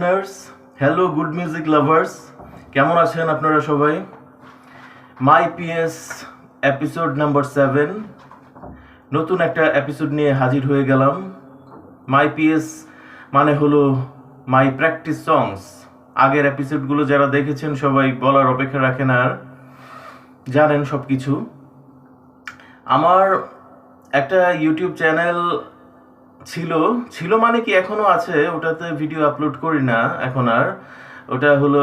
Listeners, hello good music lovers, কেমন আছেন আপনারা সবাই? মাই পিএস এপিসোড নাম্বার 7, নতুন একটা এপিসোড নিয়ে হাজির হয়ে গেলাম। মাই পিএস মানে হলো মাই প্র্যাকটিস সংস। আগের এপিসোডগুলো যারা দেখেছেন সবাই বলার অপেক্ষা রাখেন, আর জানেন সব কিছু। আমার একটা ইউটিউব চ্যানেল ছিল ছিল মানে কি এখনো আছে, ওটাতে ভিডিও আপলোড করি না এখন আর। ওটা হলো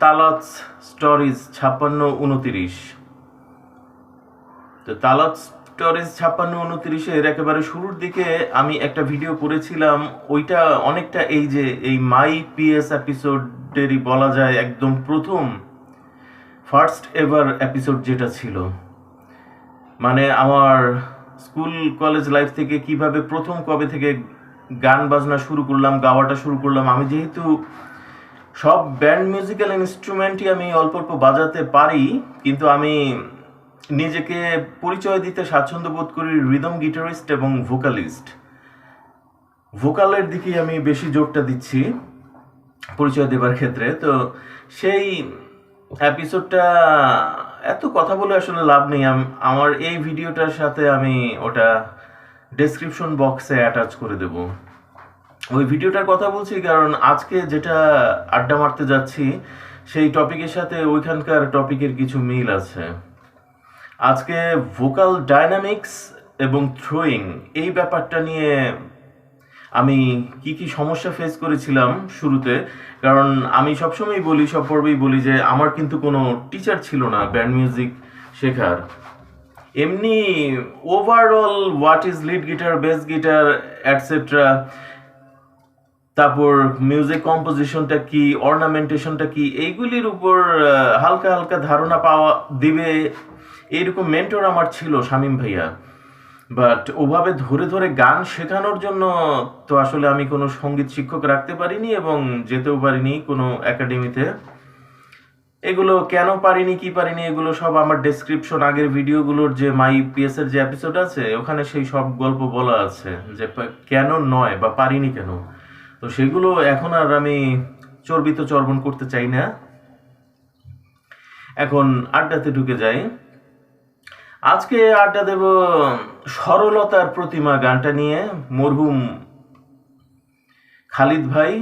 তালাত স্টোরিজ 5629। তো তালাত স্টোরিজ 5629-এর একেবারে শুরুর দিকে আমি একটা ভিডিও করেছিলাম। ওইটা অনেকটা এই মাই পিএস এপিসোডেরই বলা যায়, একদম প্রথম ফার্স্ট এভার এপিসোড যেটা ছিল। মানে আমার স্কুল কলেজ লাইফ থেকে কিভাবে প্রথম কবে থেকে গান বাজনা শুরু করলাম, গাওয়াটা শুরু করলাম। আমি যেহেতু সব ব্যান্ড মিউজিক্যাল ইনস্ট্রুমেন্টই আমি অল্প অল্প বাজাতে পারি, কিন্তু আমি নিজেকে পরিচয় দিতে স্বাচ্ছন্দ্য বোধ করি রিদম গিটারিস্ট এবং ভোকালিস্ট। ভোকালের দিকেই আমি বেশি জোরটা দিচ্ছি পরিচয় দেবার ক্ষেত্রে। তো সেই এপিসোডটা এত কথা বলে আসলে লাভ নেই। আমার এই ভিডিওটার সাথে আমি ওটা ডেসক্রিপশন বক্সে অ্যাটাচ করে দেব। ওই ভিডিওটার কথা বলছি কারণ আজকে যেটা আড্ডা মারতে যাচ্ছি সেই টপিকের সাথে ওইখানকার টপিকের কিছু মিল আছে। আজকে ভোকাল ডাইনামিক্স এবং থ্রোয়িং এই ব্যাপারটা নিয়ে আমি কি কি সমস্যা ফেস করেছিলাম শুরুতে। কারণ আমি সবসময় বলি, সব পর্বেই বলি যে আমার কিন্তু কোনো টিচার ছিল না ব্যান্ড মিউজিক শেখার। এমনি overall what is lead guitar, bass guitar, etcetera, তারপর মিউজিক কম্পোজিশনটা কি, অর্নামেন্টেশনটা কি, এইগুলির উপর হালকা হালকা ধারণা পাওয়া দিবে এইরকম মেন্টর আমার ছিল শামীম ভাইয়া। বাট ওভাবে ধরে ধরে গান শেখানোর জন্য তো আসলে আমি কোনো সঙ্গীত শিক্ষক রাখতে পারিনি এবং যেতেও পারিনি কোনো একাডেমিতে। এগুলো কেন পারিনি কি পারিনি এগুলো সব আমার ডেসক্রিপশন আগের ভিডিওগুলোর যে মাই পিএস এর যে এপিসোড আছে ওখানে সেই সব গল্প বলা আছে যে কেন নয় বা পারিনি কেন। তো সেগুলো এখন আর আমি চর্বিত চর্বণ করতে চাই না। এখন আড্ডাতে ঢুকে যাই। আজকে আড্ডা দেব সরলতার প্রতিমা গানটা নিয়ে। মরহুম খালিদ ভাই,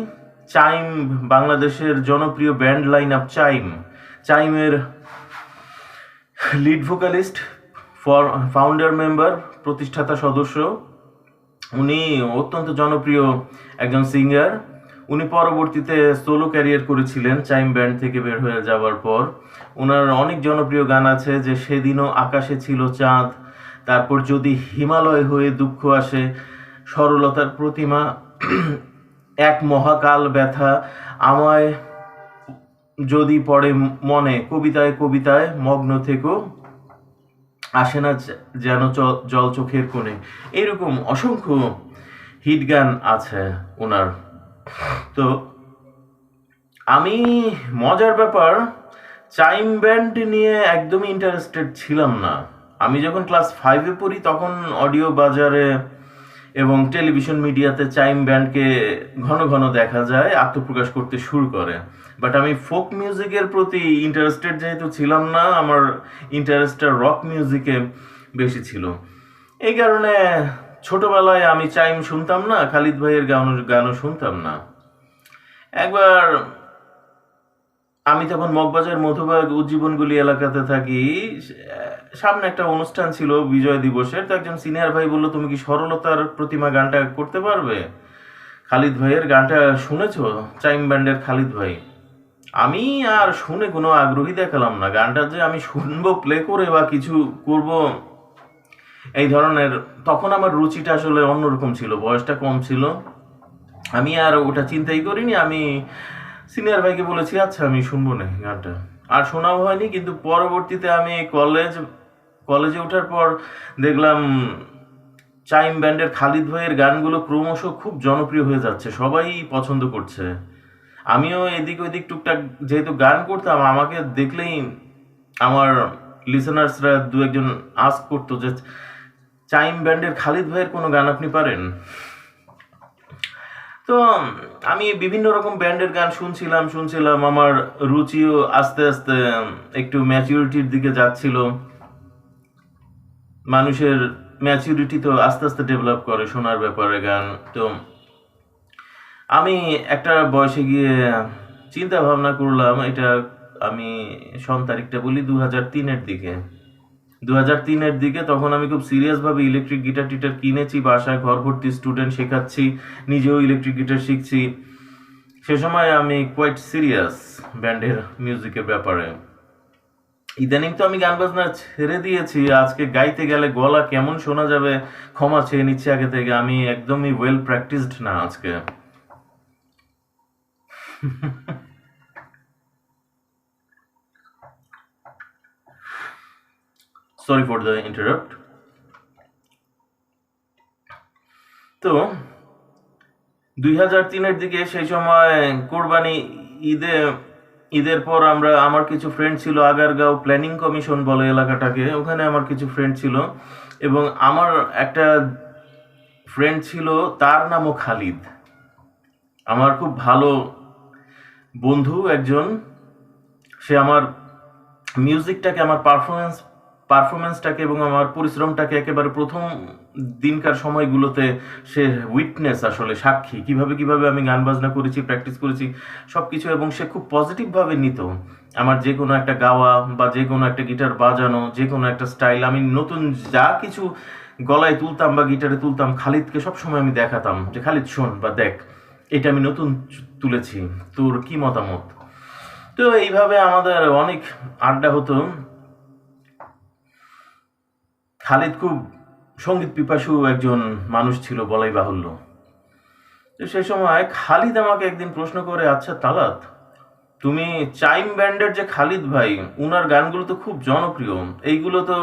চাইম বাংলাদেশের জনপ্রিয় ব্যান্ড লাইন আপ চাইমের লিড ভোকালিস্ট, ফাউন্ডার মেম্বার, প্রতিষ্ঠাতা সদস্য। উনি অত্যন্ত জনপ্রিয় একজন সিঙ্গার। উনি পরবর্তীতে সোলো ক্যারিয়ার করেছিলেন চাইম ব্যান্ড থেকে বের হয়ে যাওয়ার পর। ওনার অনেক জনপ্রিয় গান আছে, যে সেদিনও আকাশে ছিল চাঁদ, তারপর যদি হিমালয় হয়ে দুঃখ আসে, সরলতার প্রতিমা, এক মহাকাল ব্যথা, আমায় যদি পড়ে মনে, কবিতায় কবিতায় মগ্ন থেকো, আসে না যেন জল চোখের কোণে। এইরকম অসংখ্য হিট গান আছে ওনার। তো আমি মজার ব্যাপার, চাইম ব্যান্ড নিয়ে একদমই ইন্টারেস্টেড ছিলাম না। আমি যখন ক্লাস 5-এ পড়ি তখন অডিও বাজারে এবং টেলিভিশন মিডিয়াতে চাইম ব্যান্ডকে ঘন ঘন দেখা যায়, আত্মপ্রকাশ করতে শুরু করে। বাট আমি ফোক মিউজিকের প্রতি ইন্টারেস্টেড যেহেতু ছিলাম না, আমার ইন্টারেস্টটা রক মিউজিকে বেশি ছিল। এই কারণে ছোটবেলায় আমি চাইম শুনতাম না, খালিদ ভাইয়ের গানও শুনতাম না। একবার আমি তখন মগবাজার মধুবাগ উজ্জীবনগুলি এলাকাতে থাকি, সামনে একটা অনুষ্ঠান ছিল বিজয় দিবসের। তো একজন সিনিয়র ভাই বললো, তুমি কি সরলতার প্রতিমা গানটা করতে পারবে? খালিদ ভাইয়ের গানটা শুনেছো? চাইম ব্যান্ডের খালিদ ভাই। আমি আর শুনে কোনো আগ্রহী দেখালাম না। গানটা যে আমি শুনবো, প্লে করে বা কিছু করব এই ধরনের, তখন আমার রুচিটা আসলে অন্যরকম ছিল, বয়সটা কম ছিল। আমি আর ওটা চিন্তাই করিনি। আমি সিনিয়র ভাইকে বলেছি আচ্ছা আমি শুনবো না গানটা, আর শোনাও হয়নি। কিন্তু পরবর্তীতে আমি কলেজে ওঠার পর দেখলাম চাইম ব্যান্ডের খালিদ ভাইয়ের গানগুলো ক্রমশ খুব জনপ্রিয় হয়ে যাচ্ছে, সবাই পছন্দ করছে। আমিও এদিক ওইদিক টুকটাক যেহেতু গান করতাম, আমাকে দেখলেই আমার লিসেনার্সরা দু একজন আস্ক করতো যে চাইম ব্যান্ডের খালিদ ভাইয়ের কোনো গান আপনি পারেন? তো তো আমি বিভিন্ন রকম ব্যান্ডের গান শুনছিলাম, আমার রুচিও আস্তে আস্তে একটু ম্যাচিউরিটির দিকে যাচ্ছিল। মানুষের ম্যাচিউরিটি তো আস্তে আস্তে ডেভেলপ করে শোনার ব্যাপারে গান। তো আমি একটা বয়সে গিয়ে চিন্তা ভাবনা করলাম, এটা আমি সন তারিখটা বলি 2003-এর দিকে। 2003-এর দিকে তখন আমি খুব সিরিয়াসভাবে ইলেকট্রিক গিটার টিটার কিনেছি, বাসায় ঘর ভর্তি স্টুডেন্ট শেখাচ্ছি, নিজেও ইলেকট্রিক গিটার শিখছি। সে সময় আমি কোয়াইট সিরিয়াস ব্যান্ডের মিউজিকের ব্যাপারে। ইদানিং তো আমি গান বাজনা ছেড়ে দিয়েছি, আজকে গাইতে গেলে গলা কেমন শোনা যাবে ক্ষমা চেয়ে নিচ্ছি আগে থেকে, আমি একদমই ওয়েল প্র্যাকটিসড না আজকে। Sorry for the interrupt. তো 2003-এর দিকে, সেই সময় কোরবানি ঈদে ঈদের পর আমার কিছু ফ্রেন্ড ছিল, আগারগাঁও প্ল্যানিং কমিশন বলে এলাকাটাকে, ওখানে আমার কিছু ফ্রেন্ড ছিল, এবং আমার একটা ফ্রেন্ড ছিল, তার নামও খালিদ, আমার খুব ভালো বন্ধু একজন। সে আমার মিউজিকটাকে, আমার পারফরমেন্সটাকে এবং আমার পরিশ্রমটাকে একেবারে প্রথম দিনকার সময়গুলোতে সে উইটনেস, আসলে সাক্ষী, কিভাবে আমি গান বাজনা করেছি, প্র্যাকটিস করেছি সব কিছু। এবং সে খুব পজিটিভভাবে নিত আমার যে কোনো একটা গাওয়া বা যে কোনো একটা গিটার বাজানো, যে কোনো একটা স্টাইল, আমি নতুন যা কিছু গলায় তুলতাম বা গিটারে তুলতাম, খালিদকে সবসময় আমি দেখাতাম যে খালিদ শোন বা দেখ, এটা আমি নতুন তুলেছি, তোর কি মতামত। তো এইভাবে আমাদের অনেক আড্ডা হতো। খালিদ খুব সঙ্গীত পিপাসু একজন মানুষ ছিল বলাই বাহুল্য। তো সেই সময় খালিদ আমাকে একদিন প্রশ্ন করে, আচ্ছা তালাত, তুমি চাইম ব্যান্ডের যে খালিদ ভাই, উনার গানগুলো তো খুব জনপ্রিয়, এইগুলো তো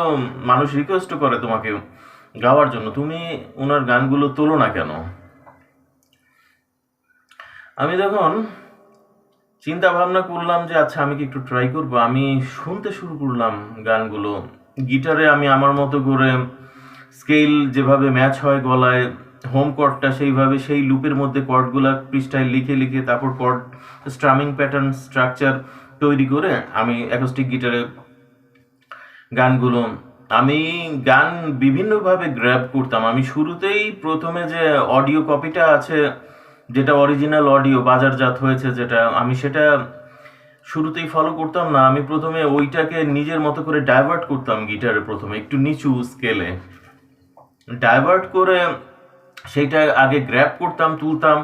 মানুষ রিকোয়েস্ট করে তোমাকে গাওয়ার জন্য, তুমি উনার গানগুলো তোলো না কেন? আমি তখন চিন্তা ভাবনা করলাম যে আচ্ছা আমি কি একটু ট্রাই করবো। আমি শুনতে শুরু করলাম গানগুলো গিটারে, আমি আমার মতো করে স্কেল যেভাবে ম্যাচ হয় গলায়, হোম কর্ডটা সেইভাবে সেই লুপের মধ্যে কর্ডগুলা পৃষ্ঠায় লিখে লিখে, তারপর কর্ড স্ট্রামিং প্যাটার্ন স্ট্রাকচার তৈরি করে আমি অ্যাকোস্টিক গিটারে গানগুলো, আমি গান বিভিন্নভাবে গ্র্যাব করতাম। আমি শুরুতেই প্রথমে যে অডিও কপিটা আছে, যেটা অরিজিনাল অডিও বাজারজাত হয়েছে, যেটা আমি সেটা শুরুতেই ফলো করতাম না। আমি প্রথমে ওইটাকে নিজের মতো করে ডাইভার্ট করতাম গিটারে, প্রথমে একটু নিচু স্কেলে ডাইভার্ট করে সেইটা আগে গ্র্যাব করতাম, তুলতাম।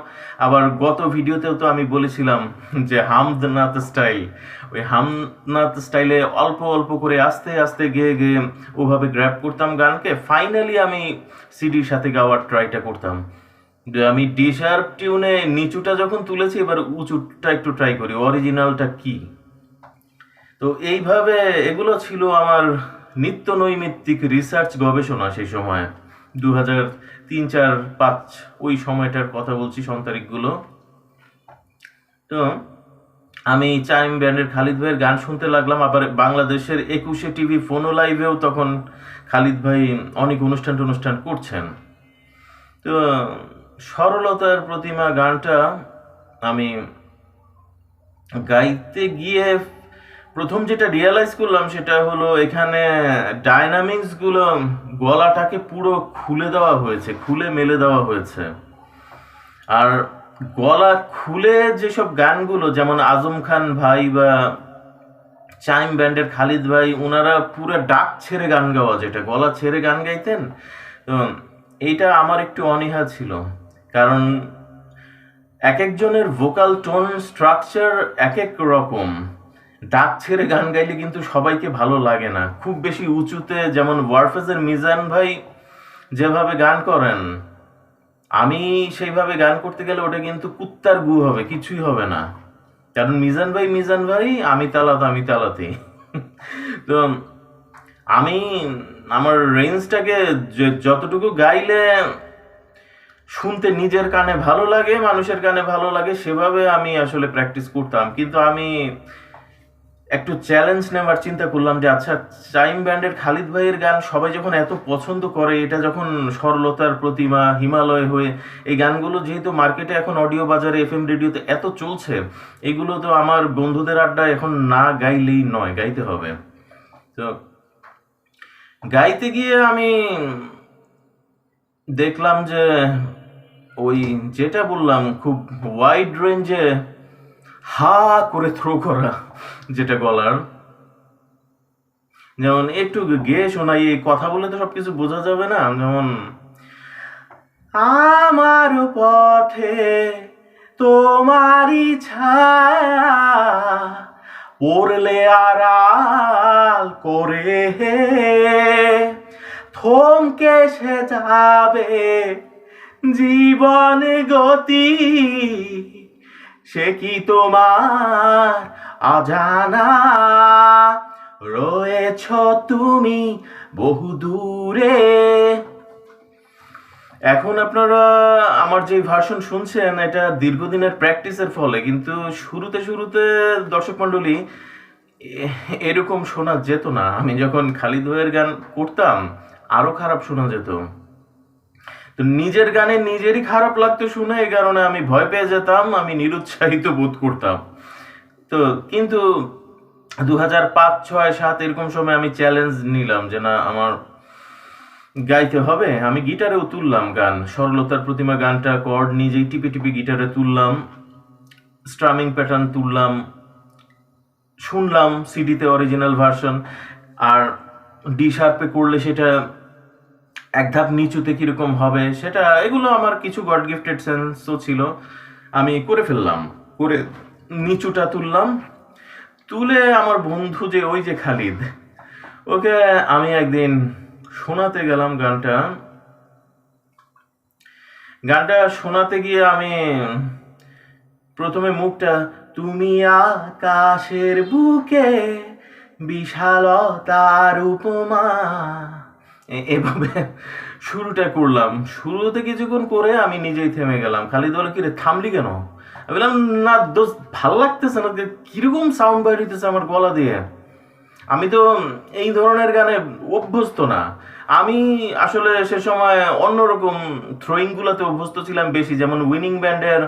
আবার গত ভিডিওতেও তো আমি বলেছিলাম যে হামদনাথ স্টাইল, ওই হামদনাথ স্টাইলে অল্প অল্প করে আস্তে আস্তে গেয়ে গেয়ে ওভাবে গ্র্যাব করতাম গানকে। ফাইনালি আমি সিডির সাথে গাওয়ার ট্রাইটা করতাম। আমি ডি শার্প টিউনে নিচুটা যখন তুলেছি, এবার উঁচুটা একটু ট্রাই করি, অরিজিনালটা কি। তো এইভাবে এগুলো ছিল আমার নিত্য নৈমিত্তিক রিসার্চ গবেষণা। সেই সময় 2003-4-5 ওই সময়টার কথা বলছি, সন্তারিখগুলো। তো আমি চাইম ব্যান্ডের খালিদ ভাইয়ের গান শুনতে লাগলাম। আবার বাংলাদেশের 21 টিভি ফোনো লাইভেও তখন খালিদ ভাই অনেক অনুষ্ঠান করছেন। তো সরলতার প্রতিমা গানটা আমি গাইতে গিয়ে প্রথম যেটা রিয়েলাইজ করলাম সেটা হলো, এখানে ডাইনামিক্সগুলো গলাটাকে পুরো খুলে মেলে দেওয়া হয়েছে। আর গলা খুলে যেসব গানগুলো, যেমন আজম খান ভাই বা চাইম ব্যান্ডের খালিদ ভাই, ওনারা পুরো ডাক ছেড়ে গান গাওয়া, যেটা গলা ছেড়ে গান গাইতেন, তো এইটা আমার একটু অনীহা ছিল। কারণ এক একজনের ভোকাল টোন স্ট্রাকচার এক এক রকম, ডাক ছেড়ে গান গাইলে কিন্তু সবাইকে ভালো লাগে না। খুব বেশি উঁচুতে, যেমন ওয়ারফেজের মিজান ভাই যেভাবে গান করেন, আমি সেইভাবে গান করতে গেলে ওটা কিন্তু কুত্তার গু হবে, কিছুই হবে না। কারণ মিজান ভাই, আমি তালাতে। তো আমি আমার রেঞ্জটাকে যতটুকু গাইলে শুনতে নিজের কানে ভালো লাগে, মানুষের কানে ভালো লাগে, সেভাবে আমি আসলে প্র্যাকটিস করতাম। কিন্তু আমি একটু চ্যালেঞ্জ নেওয়ার চিন্তা করলাম যে আচ্ছা, চাইম ব্যান্ডের খালিদ ভাইয়ের গান সবাই যখন এত পছন্দ করে, এটা যখন সরলতার প্রতিমা, হিমালয় হয়ে, এই গানগুলো যেহেতু মার্কেটে এখন অডিও বাজারে এফএম রেডিওতে এত চলছে, এগুলো তো আমার বন্ধুদের আড্ডা এখন না গাইলেই নয়, গাইতে হবে। তো গাইতে গিয়ে আমি দেখলাম যে ওই যেটা বললাম, খুব ওয়াইড রেঞ্জে হা করে থ্রো করা যেটা গলার, যেমন একটু গেয়ে শোনাই, এই কথা বলে তো সবকিছু বোঝা যাবে না। যেমন আমার পথে তোমারই ছায়া পড়লে আড়াল করে থমকে সে যাবে জীবন গতি, সে কি তোমার অজানা, রয়েছ তুমি বহু দূরে। এখন আপনারা আমার যে ভার্সন শুনছেন, এটা দীর্ঘদিনের প্র্যাকটিসের ফলে, কিন্তু শুরুতে শুরুতে দর্শক মণ্ডলী এরকম শোনা যেত না। আমি যখন খালিদ ভাইয়ের গান করতাম আরো খারাপ শোনা যেত। তো নিজের গানে নিজেরই খারাপ লাগতো শুনে, এই কারণে আমি ভয় পেয়ে যেতাম, আমি নিরুৎসাহিত বোধ করতাম। তো কিন্তু 2005, 6, 7 এরকম সময় আমি চ্যালেঞ্জ নিলাম যে না, আমার গাইতে হবে। আমি গিটারেও তুললাম গান, সরলতার প্রতিমা গানটা কর্ড নিজেই টিপে টিপে গিটারে তুললাম, স্ট্রামিং প্যাটার্ন তুললাম, শুনলাম সিডিতে অরিজিনাল ভার্সন, আর ডি শার্পে করলে সেটা এক ধাপ নিচুতে কিরকম হবে সেটা, এগুলো আমার কিছু গড গিফটেড সেন্সও ছিল, আমি করে ফেললাম। করে নিচুটা তুললাম, তুলে আমার বন্ধু যে ওই যে খালিদ, ওকে আমি একদিন শোনাতে গেলাম গানটা। গানটা শোনাতে গিয়ে আমি প্রথমে মুখটা তুমি আকাশের বুকে বিশালতার উপমা, এভাবে শুরুটা করলাম। শুরুতে কিছুক্ষণ করে আমি নিজেই থেমে গেলাম। খালিদ বলে, কিরে থামলি কেন? আমি বললাম, না দোস্ত, ভালো লাগতেছে না, কিরকম সাউন্ড বাইর হইতেছে আমার গলা দিয়ে। আমি তো এই ধরনের গানে অভ্যস্ত না। আমি আসলে সে সময় অন্যরকম থ্রোয়িং গুলাতে অভ্যস্ত ছিলাম বেশি, যেমন উইনিং ব্যান্ডের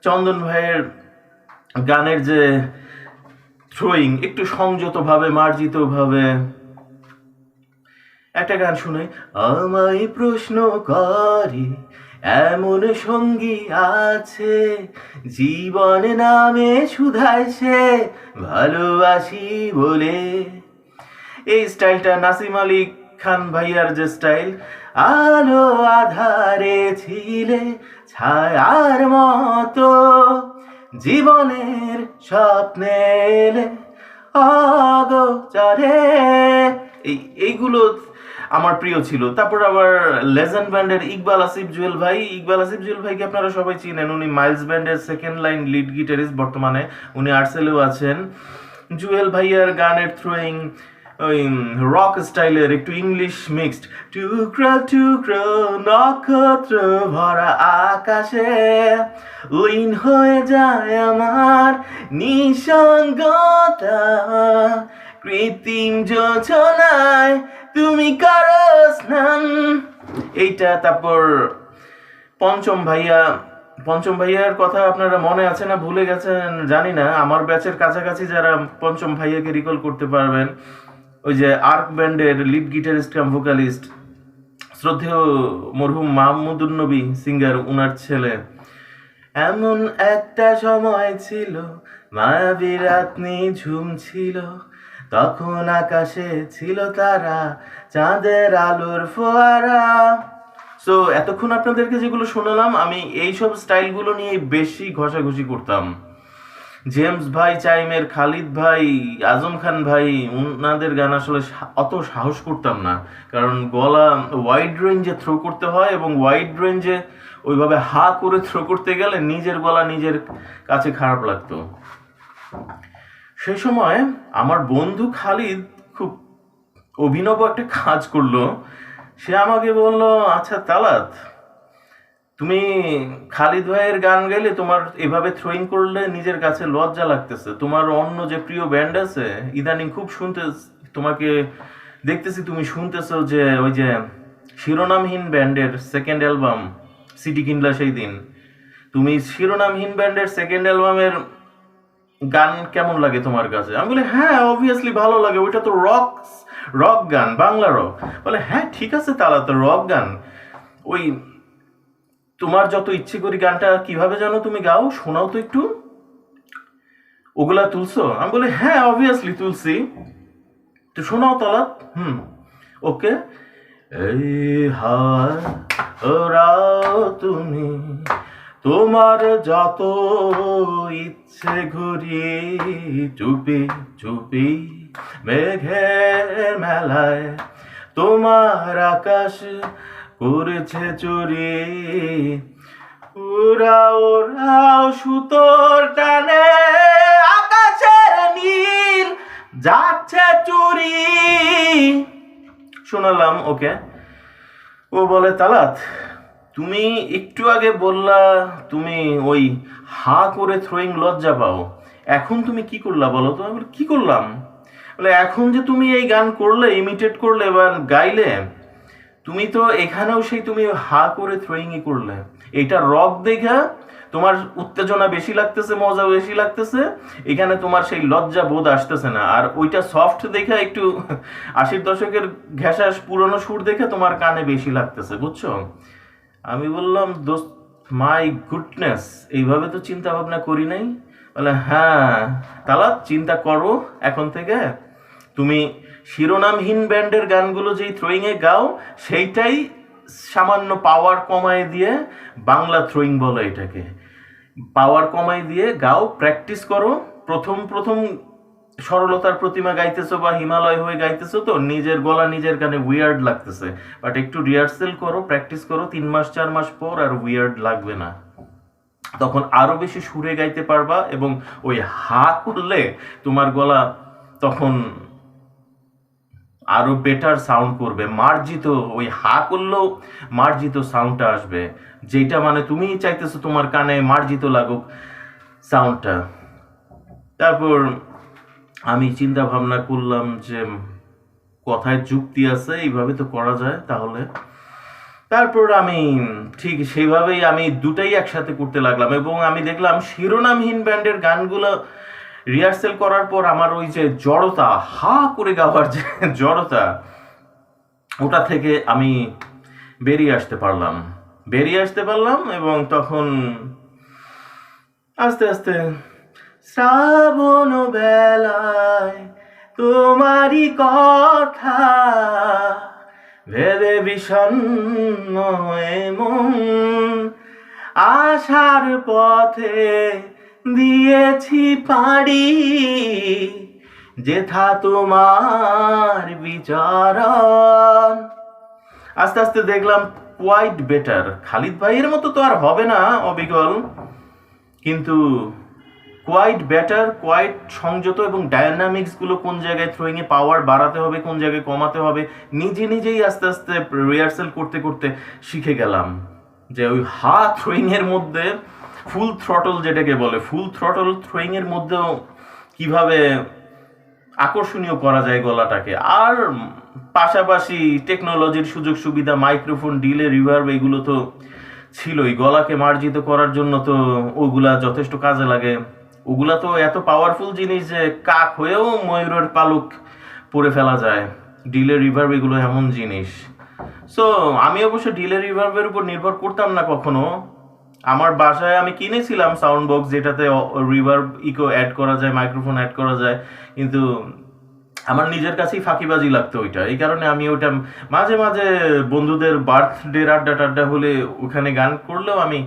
চন্দন ভাইয়ের গানের যে থ্রোয়িং, একটু সংযতভাবে, মার্জিতভাবে। একটা গান শুনে, আমায় প্রশ্ন করে এমন সঙ্গী আছে, জীবন নামে শুধাইছে ভালোবাসি বলে। এই স্টাইলটা নাসিম আলী খান ভাইয়ার যে স্টাইল, আলো আধারে ছিলে ছায়ার মতো, জীবনের স্বপ্নে এলে অগোচরে, এইগুলো আমার প্রিয় ছিল। তারপর আবার লেজেন্ড ব্যান্ডের ইকবাল আসিফ জুয়েল ভাই, ইকবাল আসিফ জুয়েল ভাইকে আপনারা সবাই চিনেন, উনি মাইলস ব্যান্ডের সেকেন্ড লাইন লিড গিটারিস্ট বর্তমানে, উনি আর্টসেলেও আছেন। জুয়েল ভাইয়ার গানের থ্রোয়িং ওই রক স্টাইলের, একটু ইংলিশ মিক্সড, টুকরো টুকরো নক্ষত্র ভরা আকাশে লীন হয়ে যায় আমার নিঃসঙ্গতা, কৃত্রিম যোজনায় তুমি করো স্নান, এইটা। তারপর পঞ্চম ভাইয়ার কথা আপনারা মনে আছে না ভুলে গেছেন জানি না, আমার ব্যাচের কাছাকাছি যারা পঞ্চম ভাইয়াকে রিকল করতে পারবেন, ওই যে আর্ক ব্যান্ডের লিড গিটারিস্ট কাম ভোকালিস্ট, শ্রদ্ধেয় মরহুম মাহমুদুন নবী সিঙ্গার, উনার ছেলে। এমন একটা সময় ছিল মায়াবী রাত নিঝুম ছিল, তখন আকাশে ছিল তারা, চাঁদের আলোর ফোয়ারা। সো এতক্ষণ আপনাদেরকে যেগুলো শোনালাম, আমি এইসব স্টাইলগুলো নিয়ে বেশি ঘষাঘষি করতাম। জেমস ভাই চাইমের, খালিদ ভাই, আজম খান ভাই, উনাদের গান আসলে অত সাহস করতাম না, কারণ গলা ওয়াইড রেঞ্জে থ্রো করতে হয়, এবং ওয়াইড রেঞ্জে ওইভাবে হা করে থ্রো করতে গেলে নিজের গলা নিজের কাছে খারাপ লাগতো। সে সময় আমার বন্ধু খালিদ খুব অভিনব একটা কাজ করলো। সে আমাকে বলল, আচ্ছা তালাত, তুমি খালিদ ভাইয়ের গান গাইলে তোমার এভাবে থ্রোয়িং করলে নিজের কাছে লজ্জা লাগতেছে। তোমার অন্য যে প্রিয় ব্যান্ড আছে ইদানিং খুব শুনতে, তোমাকে দেখতেছি তুমি শুনতেছো যে ওই যে শিরোনামহীন ব্যান্ডের সেকেন্ড অ্যালবাম সিডি কিনলা সেই দিন। তুমি শিরোনামহীন ব্যান্ডের সেকেন্ড অ্যালবামের গান কেমন লাগে তোমার কাছে? আমি বলি হ্যাঁ অবভিয়াসলি ভালো লাগে, ওইটা তো রক রক গান, বাংলা রক। বলে হ্যাঁ ঠিক আছে, তাহলে তো রক গান। ওই তোমার যত ইচ্ছে করি গানটা কিভাবে জানো তুমি গাও, শোনাও তো একটু, ওগুলা তুলছো? আমি বলি হ্যাঁ অবভিয়াসলি তুলছি, তো শোনাও তালাত। ওকে। এই হাওয়া ওরাও তুমি, তোমার যত ইচ্ছে ঘুরি, চুপি চুপি মেঘের মেলায় তোমার আকাশ করেছে চুরি, উড়াও উড়াও সুতোর টানে আকাশের নীল যাচ্ছে চুরি। শোনালাম ওকে। ও বলে তালাত তুমি একটু আগে বললা তুমি ওই হা করে থ্রোয়িং লজ্জা পাও, এখন তুমি কি করলা বলো তো? আমি বলি কি করলাম? বলে এখন যে তুমি এই গান করলে, ইমিটেট করলে বা গাইলে, তুমি তো এখানেও সেই তুমি হা করে থ্রোয়িংই করলে। এটা রক দেখা তোমার উত্তেজনা বেশি লাগতেছে, মজা বেশি লাগতেছে, এখানে তোমার সেই লজ্জা বোধ আসতেছে না। আর ওইটা সফট দেখে একটু 80-র দশকের ঘেঁষা পুরনো সুর দেখে তোমার কানে বেশি লাগতেছে, বুঝছো? আমি বললাম দোস্ত মাই গুডনেস, এইভাবে তো চিন্তা ভাবনা করি নাই। বলে হ্যাঁ তাহলে চিন্তা করো এখন থেকে, তুমি শিরোনামহীন ব্যান্ডের গানগুলো যেই থ্রোয়িংয়ে গাও সেইটাই সামান্য পাওয়ার কমায় দিয়ে, বাংলা থ্রোয়িং বলো এটাকে, পাওয়ার কমাই দিয়ে গাও, প্র্যাকটিস করো। প্রথম প্রথম সরলতার প্রতিমা গাইতেছো বা হিমালয় হয়ে গাইতেছো তো নিজের গলা নিজের কানে উইয়ার্ড লাগতেছে, বাট একটু রিহার্সেল করো, প্র্যাকটিস করো, 3 মাস 4 মাস পর আর উইয়ার্ড লাগবে না, তখন আরো বেশি সুরে গাইতে পারবা। এবং ওই হা করলে তোমার গলা তখন আরো বেটার সাউন্ড করবে, মার্জিত, ওই হা করলেও মার্জিত সাউন্ডটা আসবে, যেটা মানে তুমি চাইতেছো তোমার কানে মার্জিত লাগুক সাউন্ডটা। তারপর আমি চিন্তা ভাবনা করলাম যে কথায় যুক্তি আছে, এইভাবে তো করা যায় তাহলে। তারপর আমি ঠিক সেইভাবেই আমি দুটাই একসাথে করতে লাগলাম, এবং আমি দেখলাম শিরোনামহীন ব্যান্ডের গানগুলো রিহার্সেল করার পর আমার ওই যে জড়তা, হা করে গাওয়ার যে জড়তা, ওটা থেকে আমি বেরিয়ে আসতে পারলাম। এবং তখন আস্তে আস্তে শ্রাবণ বেলায় তোমারই কথা ভেবে বিষণ্ণ মন, আশার পথে দিয়েছি পাড়ি, যেথা তোমার বিচারণ। আস্তে আস্তে দেখলাম কোয়াইট বেটার, খালিদ ভাইয়ের মতো তো আর হবে না অবিকল, কিন্তু কোয়াইট বেটার, কোয়াইট সংযত, এবং ডায়নামিক্সগুলো কোন জায়গায় থ্রোয়িংয়ে পাওয়ার বাড়াতে হবে, কোন জায়গায় কমাতে হবে, নিজেই আস্তে আস্তে রিহার্সেল করতে করতে শিখে গেলাম যে ওই হা থ্রোয়িংয়ের মধ্যে ফুল থ্রটল, যেটাকে বলে ফুল থ্রটল থ্রোয়িংয়ের মধ্যেও কিভাবে আকর্ষণীয় করা যায় গলাটাকে। আর পাশাপাশি টেকনোলজির সুযোগ সুবিধা, মাইক্রোফোন, ডিলে, রিভার্ব, এগুলো তো ছিলই গলাকে মার্জিত করার জন্য, তো ওগুলা যথেষ্ট কাজে লাগে। ওগুলা তো এত পাওয়ারফুল জিনিস যে কাক হয়েও ময়ূরের পালক পরে ফেলা যায়। ডিলে রিভার্ব এগুলো এমন জিনিস। সো আমি অবশ্য ডিলে রিভার্বের উপর নির্ভর করতাম না কখনো। আমার বাসায় আমি কিনেছিলাম সাউন্ড বক্স, যেটাতে রিভার্ব, ইকো অ্যাড করা যায়, মাইক্রোফোন অ্যাড করা যায়, কিন্তু আমার নিজের কাছেই ফাঁকিবাজি লাগতো ওইটা। এই কারণে আমি ওইটা মাঝে মাঝে বন্ধুদের বার্থডে আড্ডা টাড্ডা হলে ওখানে গান করলেও আমি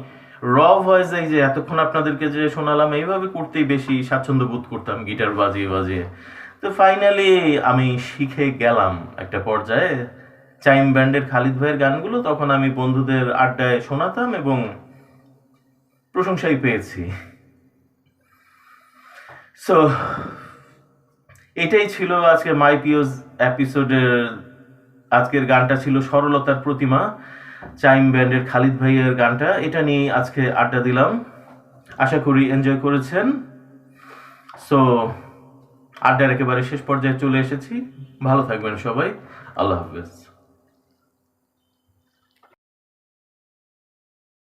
র ভয়েসে, যে এতক্ষণ আপনাদেরকে যে শোনালাম, এইভাবে করতেই বেশি স্বাচ্ছন্দ্য বোধ করতাম গিটার বাজিয়ে বাজিয়ে। তো ফাইনালি আমি শিখে গেলাম একটা পর্যায়ে চাইম ব্যান্ডের খালিদ ভাইয়ের গানগুলো, তখন আমি বন্ধুদের আড্ডায় শোনাতাম এবং প্রশংসাই পেয়েছি। সো এটাই ছিল আজকে মাই পিওস এপিসোডের। আজকের গানটা ছিল সরলতার প্রতিমা। চাইম ব্যান্ডের খালিদ ভাইয়ের গানটা, এটা নিয়ে আজকে আড্ডা দিলাম। আশা করি এনজয় করেছেন। সো আড্ডার একেবারে শেষ পর্যায়ে চলে এসেছি। ভালো থাকবেন সবাই। আল্লাহ হাফেজ।